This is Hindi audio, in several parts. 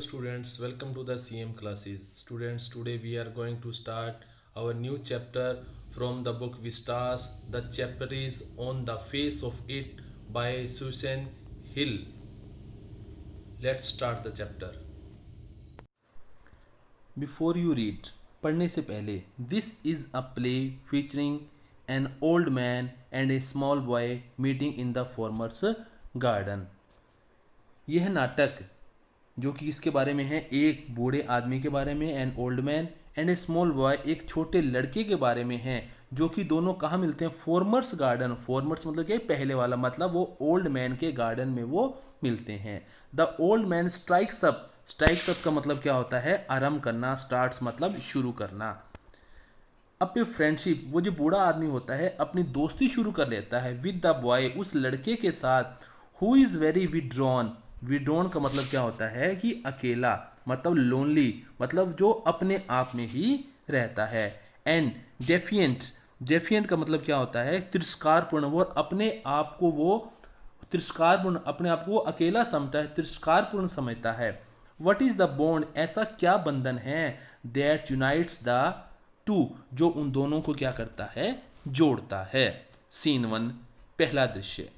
students, welcome to the CM classes. Students, today we are going to start our new chapter from the book Vistas. The chapter is On the Face of It by Susan Hill. Let's start the chapter. Before you read, पढ़ने से पहले, this is a play featuring an old man and A small boy meeting in the formers garden. यह नाटक जो कि इसके बारे में है, एक बूढ़े आदमी के बारे में, an old man and A small boy, एक छोटे लड़के के बारे में है, जो कि दोनों कहाँ मिलते हैं? Formers garden. फॉर्मर्स मतलब क्या? पहले वाला, मतलब वो ओल्ड मैन के गार्डन में वो मिलते हैं। The old man strikes up. Strikes up का मतलब क्या होता है? आरंभ करना। स्टार्ट्स मतलब शुरू करना। अब पे फ्रेंडशिप, वो जो बूढ़ा आदमी होता है अपनी दोस्ती शुरू कर लेता है विद द बॉय, उस लड़के के साथ, who is very withdrawn. Withdrawn का मतलब क्या होता है? कि अकेला, मतलब लोनली, मतलब जो अपने आप में ही रहता है। And defiant. डेफिएंट का मतलब क्या होता है? तिरस्कारपूर्ण। वो अपने आप को वो तिरस्कारपूर्ण, अपने आप को वो अकेला समझता है, तिरस्कारपूर्ण समझता है। वट इज द बॉन्ड, ऐसा क्या बंधन है? दैट यूनाइट्स द टू, जो उन दोनों को क्या करता है? जोड़ता है। सीन 1, पहला दृश्य।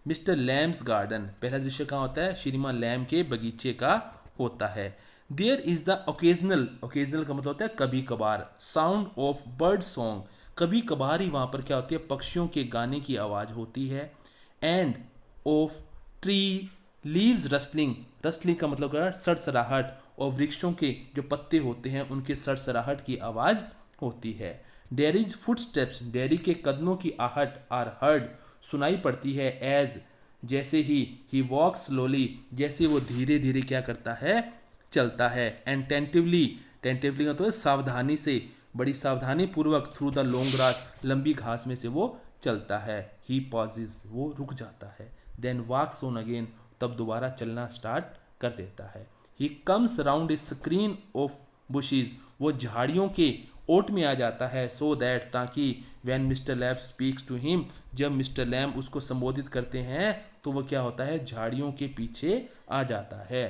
Mister Lamb's garden. पहला दृश्य कहाँ होता है? श्रीमान लैम के बगीचे का होता है। There is the occasional. Occasional का मतलब होता है कभी कभार। Sound of bird song. कभी कभार ही वहां पर क्या होती है? पक्षियों के गाने की आवाज होती है। And of tree leaves rustling. Rustling का मतलब क्या है? सड़सड़ाहट। और वृक्षों के जो पत्ते होते हैं उनके सड़सड़ाहट की आवाज होती है। Dairies footsteps. डेयरी के कदमों की आहट आर हर्ड, सुनाई पड़ती है। एज, जैसे ही वॉक स्लोली, जैसे वो धीरे धीरे क्या करता है? चलता है। And tentatively. टेंटिवली का तो है सावधानी से, बड़ी सावधानी पूर्वक, थ्रू द लॉन्ग ग्रास, लंबी घास में से वो चलता है। ही पॉजेज, वो रुक जाता है। देन वॉक्स ऑन अगेन, तब दोबारा चलना स्टार्ट कर देता है। He comes round a screen of bushes, वो झाड़ियों के ओट में आ जाता है। सो दैट, ताकि when Mister Lamb speaks to him, जब मिस्टर लैम उसको संबोधित करते हैं तो वो क्या होता है? झाड़ियों के पीछे आ जाता है।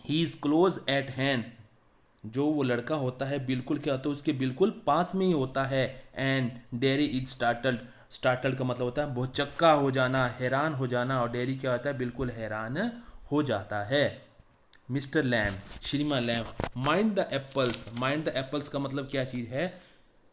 He is close eight hand, जो वो लड़का होता है बिल्कुल क्या होता है? उसके बिल्कुल पास में ही होता है। And dairy is startled. Startled का मतलब होता है भौचक्का हो जाना, हैरान हो जाना। और डेरी क्या होता है? बिल्कुल हैरान हो जाता है। मिस्टर लैम, श्रीमान Lamb, mind the apples. Mind the apples का मतलब क्या चीज है?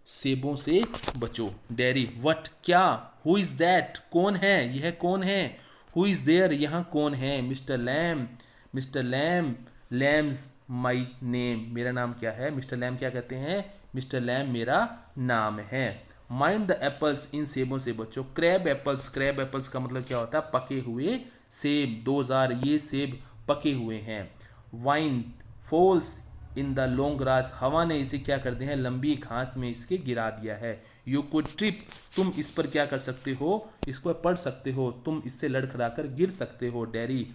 सेबों से बचो। डेरी, व्हाट, क्या? हु इज दैट, कौन है? यह कौन है? हु इज देयर, यहाँ कौन है? Mister Lamb. Mister Lamb, Lamb's my name, मेरा नाम क्या है? मिस्टर लैम क्या कहते हैं? मिस्टर लैम मेरा नाम है। माइंड द एप्पल्स, इन सेबों से बचो। Crab apples. क्रैब एप्पल्स का मतलब क्या होता है? पके हुए सेब। 2000, ये सेब पके हुए हैं। Wine falls in the long grass, हवा ने इसे क्या कर दिया है? लंबी घास में इसके गिरा दिया है। यू कुड ट्रिप, तुम इस पर क्या कर सकते हो? इसको पढ़ सकते हो, तुम इससे लड़खड़ा कर गिर सकते हो। डेरी,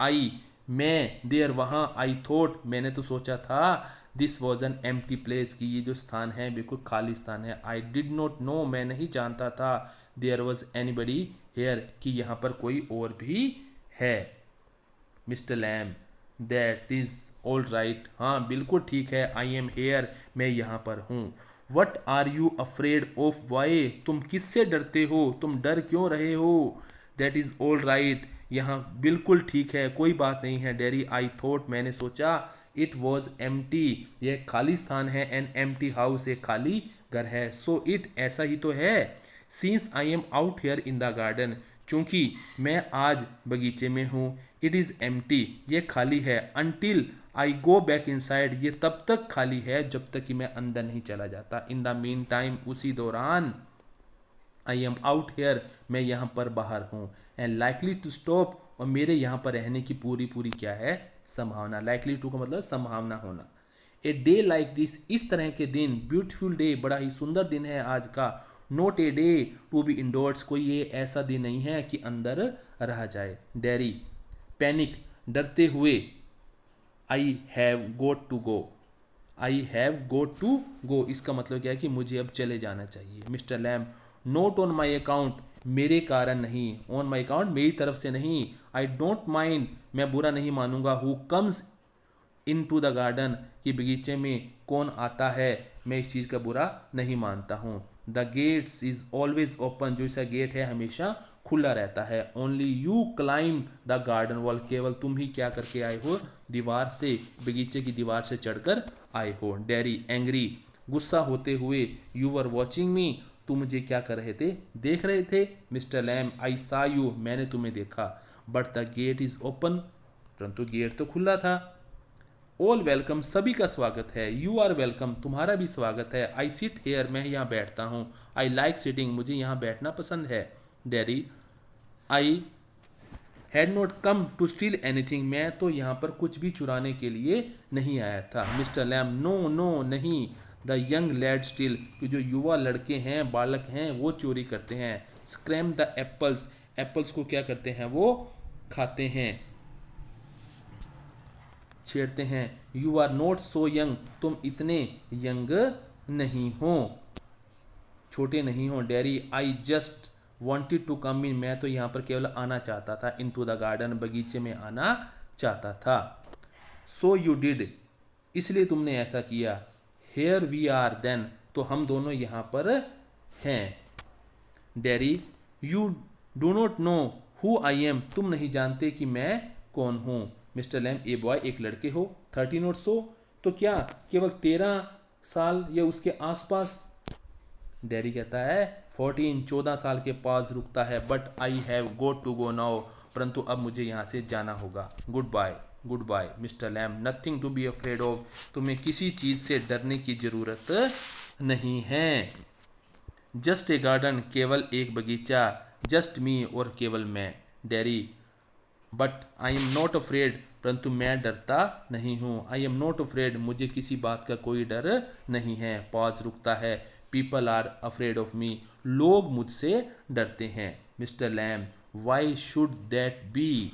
आई, मैं, देयर, वहाँ, आई थॉट, मैंने तो सोचा था, this was an empty place, की ये जो स्थान है बिल्कुल खाली स्थान है। आई डिड नॉट नो, मैं नहीं जानता था, देयर वॉज एनीबडी हेयर, कि यहाँ पर कोई और भी है। Mister Lamb, that is all right, हाँ बिल्कुल ठीक है। आई एम हेयर, मैं यहाँ पर हूँ। What are you afraid of why, तुम किससे डरते हो? तुम डर क्यों रहे हो? दैट इज ऑल राइट, यहाँ बिल्कुल ठीक है, कोई बात नहीं है। डेरी, आई थॉट, मैंने सोचा, इट वॉज एम्प्टी, यह खाली स्थान है। एन एम्प्टी हाउस, एक खाली घर है। सो इट, ऐसा ही तो है। Since I am out here in the garden, क्योंकि मैं आज बगीचे में हूँ। इट इज़ एम्प्टी, ये खाली है। Until I go back inside, ये तब तक खाली है जब तक कि मैं अंदर नहीं चला जाता। इन द मीन टाइम, उसी दौरान, आई एम आउट हेयर, मैं यहाँ पर बाहर हूँ। एंड लाइकली टू स्टॉप, और मेरे यहाँ पर रहने की पूरी पूरी क्या है? संभावना। लाइकली टू का मतलब संभावना होना। ए डे लाइक दिस, इस तरह के दिन, ब्यूटीफुल डे, बड़ा ही सुंदर दिन है आज का। Not a day to be indoors, कोई ये ऐसा दिन नहीं है कि अंदर रहा जाए। डेरी, पैनिक, डरते हुए। I have got to go, I have got to go, इसका मतलब क्या है? कि मुझे अब चले जाना चाहिए। Mister Lamb, not on my account, मेरे कारण नहीं, ऑन माई अकाउंट मेरी तरफ से नहीं। आई डोंट माइंड, मैं बुरा नहीं मानूंगा, who comes in to the garden, कि बगीचे में कौन आता है, मैं इस चीज़ का बुरा नहीं मानता हूँ। The gates is always open, जो इसका गेट है हमेशा खुला रहता है। Only you climb the garden wall, केवल तुम ही क्या करके आए हो, दीवार से, बगीचे की दीवार से चढ़कर आए हो। डेरी एंग्री, गुस्सा होते हुए, यू वर वॉचिंग मी, तुम मुझे क्या कर रहे थे, देख रहे थे। मिस्टर लैम, आई सा यू, मैंने तुम्हें देखा। But the gate is open, परंतु गेट तो खुला था। ऑल वेलकम, सभी का स्वागत है। यू आर वेलकम, तुम्हारा भी स्वागत है। आई सिट हेयर, मैं यहाँ बैठता हूँ। आई लाइक सिटिंग, मुझे यहाँ बैठना पसंद है। Derry, I had not come to steal anything, मैं तो यहाँ पर कुछ भी चुराने के लिए नहीं आया था। मिस्टर लैम, नो नो नहीं। द यंग लैड स्टिल, कि जो युवा लड़के हैं, बालक हैं, वो चोरी करते हैं। स्क्रैम द एप्पल्स, एप्पल्स को क्या करते हैं, वो खाते हैं, छेड़ते हैं। You are not so young, तुम इतने यंग नहीं हो, छोटे नहीं हो। Derry, I just wanted to come in, मैं तो यहाँ पर केवल आना चाहता था। इन टू द गार्डन, बगीचे में आना चाहता था। सो यू डिड, इसलिए तुमने ऐसा किया। हेयर वी आर देन, तो हम दोनों यहाँ पर हैं। Dairy, you do not know who I am, तुम नहीं जानते कि मैं कौन हूँ। मिस्टर लैम, ए बॉय, एक लड़के हो। 13 और सो, तो क्या केवल 13 साल या उसके आसपास। डेरी कहता है 14, 14 साल के पास रुकता है। But I have got to go now, परंतु अब मुझे यहाँ से जाना होगा। Good bye, good bye. Mister Lamb, nothing to be afraid of, तुम्हें किसी चीज़ से डरने की ज़रूरत नहीं है। जस्ट ए गार्डन, केवल एक बगीचा। जस्ट मी, और केवल मैं। Dairy, but I am not afraid, परंतु मैं डरता नहीं हूँ। आई एम नॉट अफ्रेड, मुझे किसी बात का कोई डर नहीं है। पॉज, रुकता है। People are afraid of me, लोग मुझसे डरते हैं। Mister Lamb, why should that be,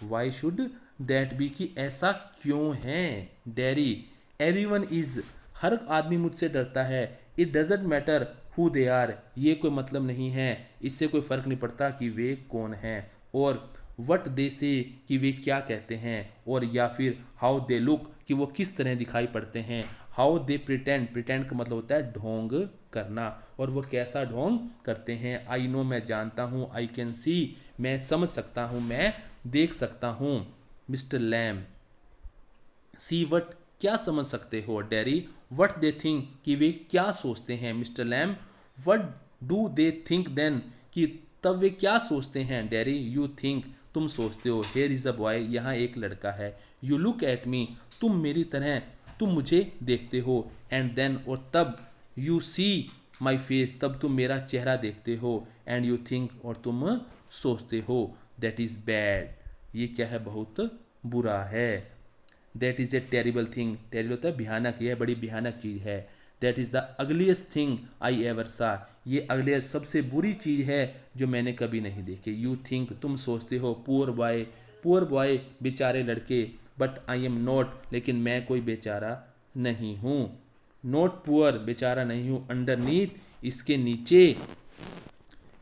why should that be, कि ऐसा क्यों है। डेरी, एवरीवन इज, हर आदमी मुझसे डरता है। It doesn't matter who they are, ये कोई मतलब नहीं है, इससे कोई फर्क नहीं पड़ता कि वे कौन हैं। और वट दे से, कि वे क्या कहते हैं। और या फिर हाउ दे लुक, कि वो किस तरह दिखाई पड़ते हैं। हाउ दे प्रिटेंड, प्रिटेंड का मतलब होता है ढोंग करना, और वो कैसा ढोंग करते हैं। आई नो, मैं जानता हूँ। आई कैन सी, मैं समझ सकता हूँ, मैं देख सकता हूँ। मिस्टर लैम, सी वट, क्या समझ सकते हो। डेरी, वट दे थिंक, कि वे क्या सोचते हैं। Mister Lamb, what do they think then, कि तब वे क्या सोचते हैं। डेरी, यू थिंक, तुम सोचते हो। हेयर इज अ बॉय, यहाँ एक लड़का है। यू लुक एट मी, तुम मेरी तरह, तुम मुझे देखते हो। एंड देन, और तब, यू सी माई फेस, तब तुम मेरा चेहरा देखते हो। एंड यू थिंक, और तुम सोचते हो, दैट इज़ बैड, ये क्या है, बहुत बुरा है। That is a terrible thing, terrible होता है भयानक, यह बड़ी भयानक चीज़ है। That is the ugliest thing I ever सा, ये अगले सबसे बुरी चीज़ है जो मैंने कभी नहीं देखी। यू थिंक, तुम सोचते हो। पुअर बॉय, बेचारे लड़के। बट आई एम नॉट, लेकिन मैं कोई बेचारा नहीं हूँ। नॉट पुअर, बेचारा नहीं हूँ। अंडरनीथ, इसके नीचे।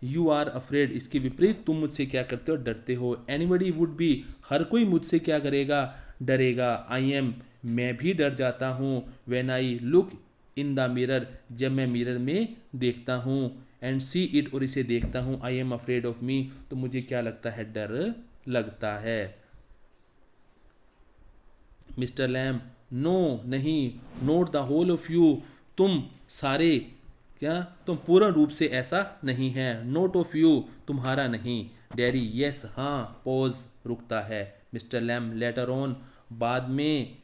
यू आर अफ्रेड, इसके विपरीत, तुम मुझसे क्या करते हो, डरते हो। एनीबडी वुड बी, हर कोई मुझसे क्या करेगा, डरेगा। आई एम, मैं भी डर जाता हूँ। When I look in the mirror, जब मैं मिरर में देखता हूँ। एंड सी इट, और इसे देखता हूँ। I am afraid of me, तो मुझे क्या लगता है, डर लगता है। मिस्टर लैम, नो नहीं। Not the whole of you, तुम सारे, क्या तुम पूर्ण रूप से ऐसा नहीं है। नोट ऑफ यू, तुम्हारा नहीं। डेरी, यस, हाँ। पॉज, रुकता है। मिस्टर लैम, लेटर ऑन, बाद में।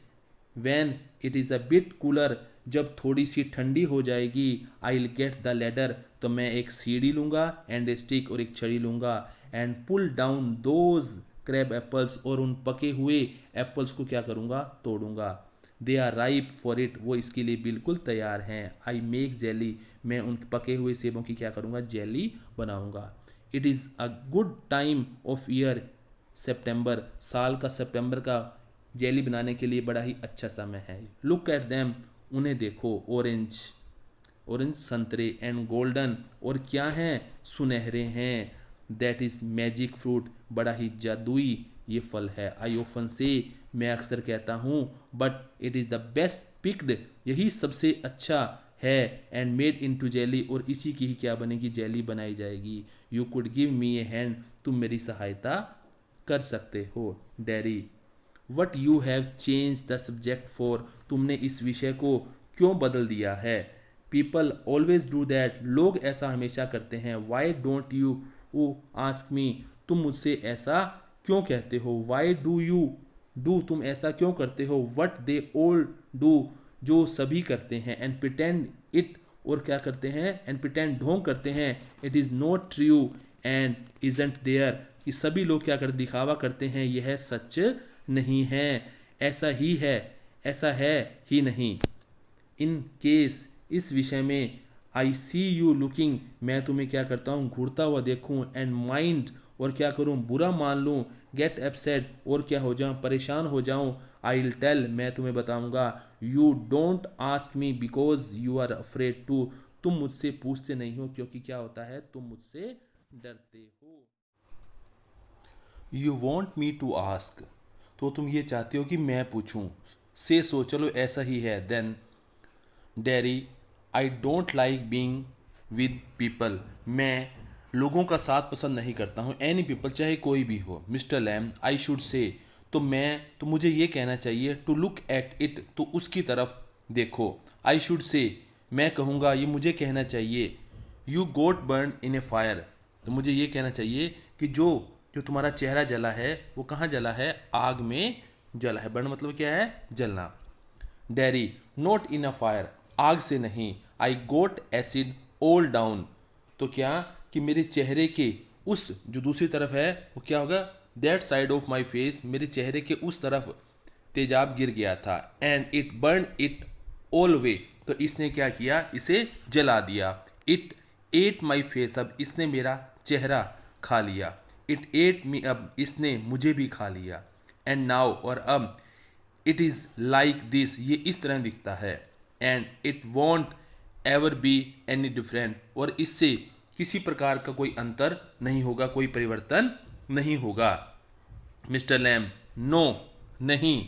When it is a bit cooler, जब थोड़ी सी ठंडी हो जाएगी। I will get the ladder, तो मैं एक सीढ़ी लूँगा। एंड ए स्टिक, और एक छड़ी लूँगा। And pull down those crab apples, और उन पके हुए एप्पल्स को क्या करूँगा, तोड़ूंगा। They are ripe for it, वो इसके लिए बिल्कुल तैयार हैं। आई मेक जेली, मैं उन पके हुए सेबों की क्या करूँगा, जेली बनाऊँगा। It is a good time of year सितंबर, साल का सितंबर का जेली बनाने के लिए बड़ा ही अच्छा समय है। लुक एट दैम, उन्हें देखो। ऑरेंज, ऑरेंज संतरे, एंड गोल्डन और क्या हैं, सुनहरे हैं, दैट इज मैजिक फ्रूट, बड़ा ही जादुई ये फल है। आई ऑफन से, मैं अक्सर कहता हूँ, but it is the best picked, यही सबसे अच्छा है, एंड मेड इनटू जेली, और इसी की ही क्या बनेगी, जेली बनाई जाएगी। You could give me A hand, तुम मेरी सहायता कर सकते हो। Dairy, what you have change the subject for, तुमने इस विषय को क्यों बदल दिया है। पीपल ऑलवेज डू दैट, लोग ऐसा हमेशा करते हैं। Why don't you ask me, तुम मुझसे ऐसा क्यों कहते हो। वाई डू यू डू, तुम ऐसा क्यों करते हो। वट दे ऑल डू, जो सभी करते हैं। एंड प्रिटेंड इट, और क्या करते हैं, एंड प्रिटेंड ढोंग करते हैं। It is not true and isn't there, कि सभी लोग क्या कर दिखावा करते हैं, यह सच नहीं है, ऐसा ही है, ऐसा है ही नहीं। इन केस, इस विषय में, आई सी यू लुकिंग, मैं तुम्हें क्या करता हूँ, घूरता हुआ देखूँ, एंड माइंड, और क्या करूँ, बुरा मान लूँ, गेट अपसेट, और क्या हो जाऊँ, परेशान हो जाऊँ, आई विल टेल, मैं तुम्हें बताऊँगा, you don't ask me because you are afraid to, तुम मुझसे पूछते नहीं हो क्योंकि क्या होता है, तुम मुझसे डरते हो। You want me to ask, तो तुम ये चाहते हो कि मैं पूछूं। से सो, चलो ऐसा ही है। Then Derry, I don't like being with people, मैं लोगों का साथ पसंद नहीं करता हूँ। एनी पीपल, चाहे कोई भी हो। Mister Lamb, I should say, तो मुझे ये कहना चाहिए, टू लुक एट इट, तो उसकी तरफ देखो। आई शुड से, मैं कहूँगा, ये मुझे कहना चाहिए, you got burn in A fire, तो मुझे ये कहना चाहिए कि जो जो तुम्हारा चेहरा जला है, वो कहाँ जला है, आग में जला है। बर्न मतलब क्या है, जलना। Dairy, not in a fire, आग से नहीं। आई गोट एसिड ऑल डाउन, तो क्या कि मेरे चेहरे के उस जो दूसरी तरफ है, वो क्या होगा, that side of my face, मेरे चेहरे के उस तरफ तेजाब गिर गया था। And it burn it all way, तो इसने क्या किया, इसे जला दिया। इट एट माई फेस, अब इसने मेरा चेहरा खा लिया। इट एट मी, अब इसने मुझे भी खा लिया। एंड नाउ, और अब, इट इज़ लाइक दिस, ये इस तरह दिखता है। And it won't ever be any different, और इससे किसी प्रकार का कोई अंतर नहीं होगा, कोई परिवर्तन नहीं होगा। मिस्टर लैम, नो, नहीं।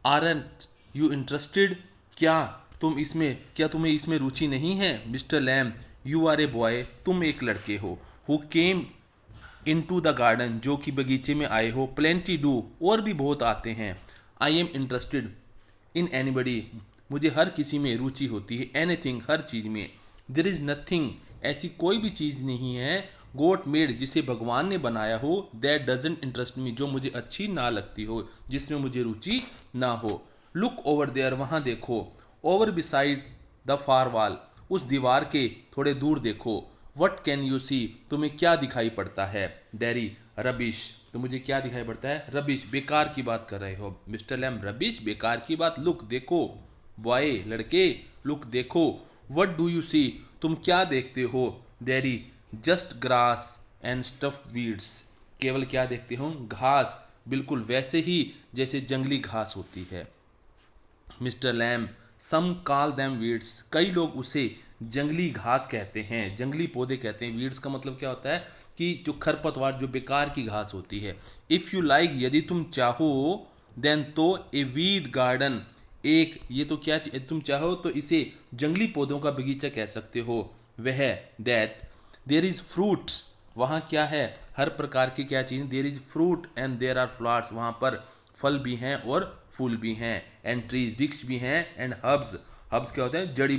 आरंट यू इंटरेस्टेड, क्या तुम्हें इसमें रुचि नहीं है। Mister Lamb, you are a boy, तुम एक लड़के हो। Who came in to the garden, जो कि बगीचे में आए हो। प्लेंटी डू, और भी बहुत आते हैं। I am interested in anybody, मुझे हर किसी में रुचि होती है। एनीथिंग, हर चीज़ में। देर इज़ नथिंग, ऐसी कोई भी चीज़ नहीं है। गोट मेड, जिसे भगवान ने बनाया हो। दैट डजेंट इंटरेस्ट मी, जो मुझे अच्छी ना लगती हो, जिसमें मुझे रुचि ना हो। लुक ओवर देयर, वहाँ देखो। Over beside the far wall, उस दीवार के थोड़े दूर देखो। वट कैन यू सी, तुम्हें क्या दिखाई पड़ता है। डेरी, रबिश, तो मुझे क्या दिखाई पड़ता है, रबिश, बेकार की बात कर रहे हो। मिस्टर लैम, रबिश, बेकार की बात। लुक, देखो। बॉय, लड़के, लुक, देखो। वट डू यू सी, तुम क्या देखते हो। Dairy, just grass and stuff weeds, केवल क्या देखते हो, घास, बिल्कुल वैसे ही जैसे जंगली घास होती है। मिस्टर लैम, सम कॉल दैम वीड्स, कई लोग उसे जंगली घास कहते हैं, जंगली पौधे कहते हैं। वीड्स का मतलब क्या होता है कि जो खरपतवार, जो बेकार की घास होती है। इफ़ यू लाइक, यदि तुम चाहो, देन, तो ए वीड गार्डन, एक, ये तो क्या, तुम चाहो तो इसे जंगली पौधों का बगीचा कह सकते हो। वह, दैट, देयर इज़ फ्रूट्स, वहाँ क्या है, हर प्रकार की क्या चीज़, there is fruit and there are flowers, वहाँ पर फल भी हैं और फूल भी हैं। एंड ट्रीज, वृक्ष भी हैं। एंड हर्ब्स, हर्ब्स क्या होते हैं, जड़ी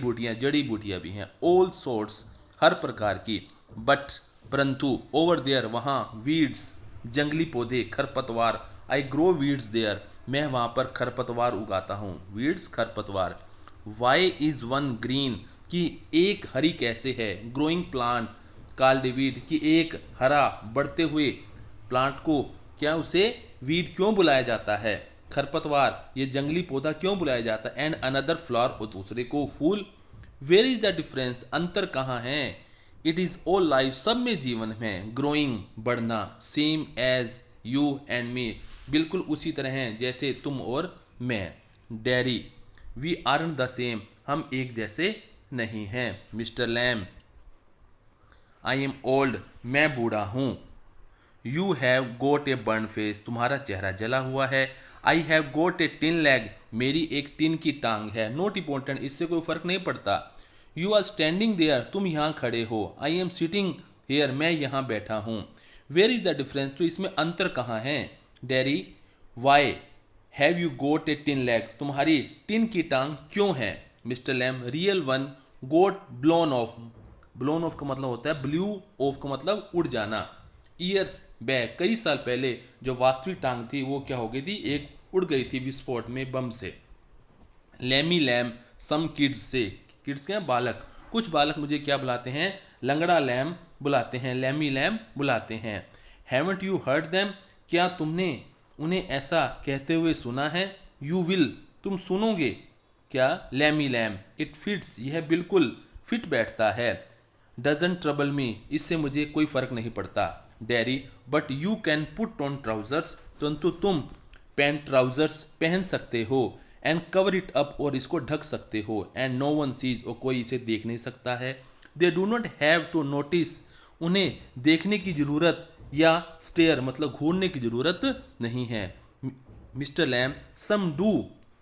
बूटियाँ भी हैं। ऑल सोर्ट्स, हर प्रकार की। बट, परंतु, ओवर देयर, वहाँ, वीड्स, जंगली पौधे, खरपतवार। आई ग्रो वीड्स देयर, मैं वहाँ पर खरपतवार उगाता हूँ। वीड्स, खरपतवार। वाई इज़ वन ग्रीन, कि एक हरी कैसे है। ग्रोइंग प्लांट कॉल्ड वीड, कि एक हरा बढ़ते हुए प्लांट को क्या, उसे वीड क्यों बुलाया जाता है, खरपतवार, ये जंगली पौधा क्यों बुलाया जाता है। एंड अनदर फ्लावर, और दूसरे को फूल। वेयर इज द डिफरेंस, अंतर कहाँ है। इट इज ऑल लाइफ, सब में जीवन में। ग्रोइंग, बढ़ना। Same as you and me, बिल्कुल उसी तरह हैं जैसे तुम और मैं। Derry, we aren't the same, हम एक जैसे नहीं हैं। Mister Lamb, I am old, मैं बूढ़ा हूँ। You have got a burn face, तुम्हारा चेहरा जला हुआ है। I have got a tin leg, मेरी एक टिन की टांग है। नोट इंपॉर्टेंट, इससे कोई फर्क नहीं पड़ता। यू आर स्टैंडिंग देयर, तुम यहाँ खड़े हो। आई एम सिटिंग हेयर, मैं यहाँ बैठा हूँ। वेयर इज द डिफरेंस, तो इसमें अंतर कहाँ है। Daddy, why have you got a tin leg, तुम्हारी टिन की टांग क्यों है। Mister Lamb, real one got blown off, blown off का मतलब होता है ब्लू ऑफ का मतलब उड़ जाना। ईयर्स बैक, कई साल पहले जो वास्तविक टांग थी वो क्या हो गई थी, एक उड़ गई थी विस्फोट में, बम से। लैमी लैम सम किड्स से, किड्स क्या बालक, कुछ बालक मुझे क्या बुलाते हैं, लंगड़ा लैम बुलाते हैं, लैमी लैम बुलाते हैं। हैवंट यू हर्ड देम, क्या तुमने उन्हें ऐसा कहते हुए सुना है। यू विल, तुम सुनोगे क्या। लैमी लैम, इट फिट्स, यह बिल्कुल फिट बैठता है। डजंट ट्रबल मी, इससे मुझे कोई फर्क नहीं पड़ता। Daddy, but you can put on trousers, परंतु तुम पैंट ट्राउजर्स पहन सकते हो। एंड कवर इट अप, और इसको ढक सकते हो। एंड नो वन सीज, और कोई इसे देख नहीं सकता है। They do not have to notice, उन्हें देखने की जरूरत या स्टेयर मतलब घूरने की जरूरत नहीं है। मिस्टर लैम, सम डू,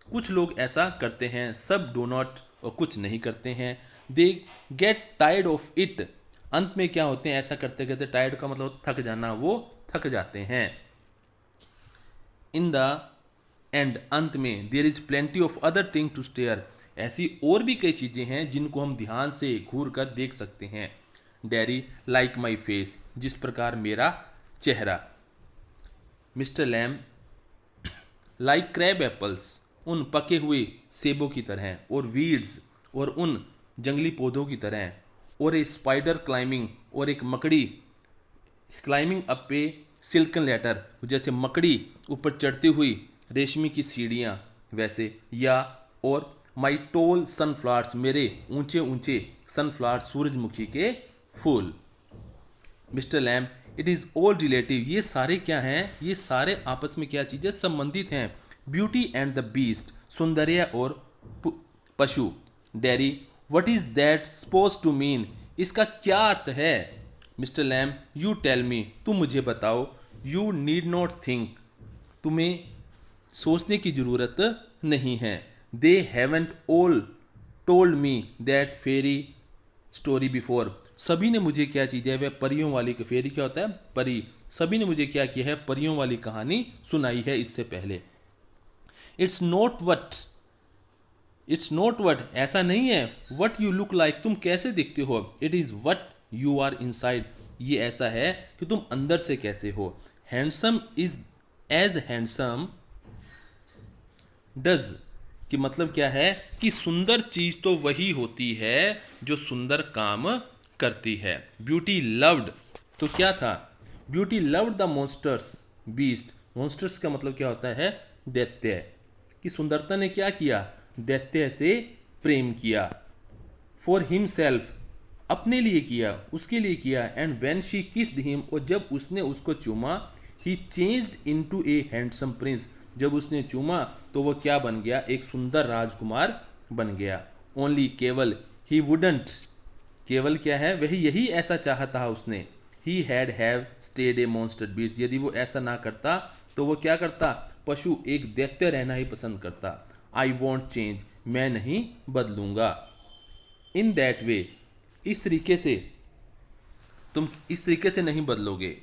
कुछ लोग ऐसा करते हैं। सब डू नॉट, और कुछ नहीं करते हैं। They get tired of it, अंत में क्या होते हैं, ऐसा करते करते, टायर्ड का मतलब थक जाना, वो थक जाते हैं। इन द एंड, अंत में, there is plenty of other thing to stare, ऐसी और भी कई चीजें हैं जिनको हम ध्यान से घूर कर देख सकते हैं। डैडी, लाइक माई फेस, जिस प्रकार मेरा चेहरा। Mister Lamb, like crab apples, उन पके हुए सेबों की तरह। और वीड्स, और उन जंगली पौधों की तरह। और ए स्पाइडर क्लाइंबिंग, और एक मकड़ी क्लाइंबिंग अप ए सिल्कन लेटर, जैसे मकड़ी ऊपर चढ़ती हुई रेशमी की सीढ़ियाँ वैसे। या और माई टोल सनफ्लावर्स, मेरे ऊंचे ऊंचे सनफ्लावर, सूरजमुखी के फूल। Mister Lamb, it is all relative, ये सारे क्या हैं, ये सारे आपस में क्या चीज़ें संबंधित हैं। ब्यूटी एंड द बीस्ट, सौंदर्य और पशु। Daddy, what is that suppose to mean, इसका क्या अर्थ है। Mister Lamb, you tell me, तुम मुझे बताओ। यू नीड नॉट थिंक, तुम्हें सोचने की जरूरत नहीं है। They haven't all told me that fairy story before, सभी ने मुझे क्या चीज़ है, वह परियों वाली, फेरी क्या होता है, परी, सभी ने मुझे क्या किया है, परियों वाली कहानी सुनाई है इससे पहले। It's not what, it's not what, ऐसा नहीं है। वट यू लुक लाइक, तुम कैसे दिखते हो। It is what you are inside, ये ऐसा है कि तुम अंदर से कैसे हो। Handsome is as handsome does, कि मतलब क्या है कि सुंदर चीज तो वही होती है जो सुंदर काम करती है। ब्यूटी लव्ड, तो क्या था, beauty loved the monsters beast, monsters का मतलब क्या होता है, दैत्य, कि सुंदरता ने क्या किया, दैत्य से प्रेम किया। फॉर हिमसेल्फ, अपने लिए किया, उसके लिए किया। And when she kissed him, और जब उसने उसको चूमा, he changed into a handsome prince, जब उसने चूमा तो वह क्या बन गया, एक सुंदर राजकुमार बन गया। ओनली, केवल, ही वुडंट, केवल क्या है, वही यही ऐसा चाहता है उसने। He had have stayed A monster beast, यदि वो ऐसा ना करता तो वो क्या करता, पशु, एक दैत्य रहना ही पसंद करता। आई वॉन्ट चेंज, मैं नहीं बदलूंगा। इन दैट वे, इस तरीके से, तुम इस तरीके से नहीं बदलोगे।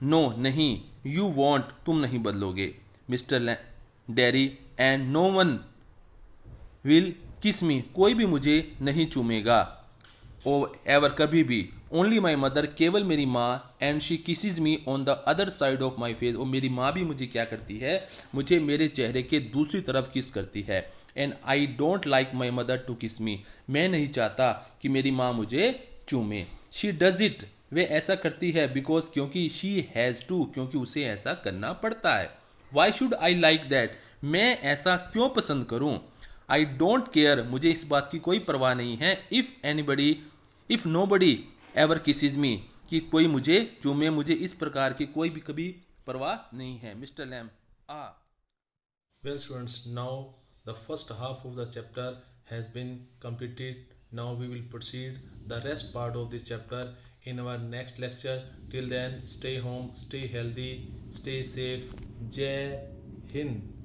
नो, नहीं। यू वॉन्ट, तुम नहीं बदलोगे। Mister Darcy, and no one will kiss me, कोई भी मुझे नहीं चूमेगा। ओ एवर, कभी भी। ओनली माई मदर, केवल मेरी माँ। And she kisses me on the other side of my face, और मेरी माँ भी मुझे क्या करती है, मुझे मेरे चेहरे के दूसरी तरफ किस करती है। And I don't like my mother to kiss me, मैं नहीं चाहता कि मेरी माँ मुझे चूमे। शी डज इट, वे ऐसा करती है। बिकॉज, क्योंकि, शी हैज़ टू, क्योंकि उसे ऐसा करना पड़ता है। Why should I like that, मैं ऐसा क्यों पसंद करूं। आई डोंट केयर, मुझे इस बात की कोई परवाह नहीं है। If nobody ever kisses me, कि कोई मुझे चूमे, मुझे इस प्रकार की कोई भी कभी परवाह नहीं है। Mister Lamb, Well, students, now The first half of the chapter has been completed. Now we will proceed the rest part of this chapter in our next lecture. Till then, stay home, stay healthy, stay safe. Jai Hind.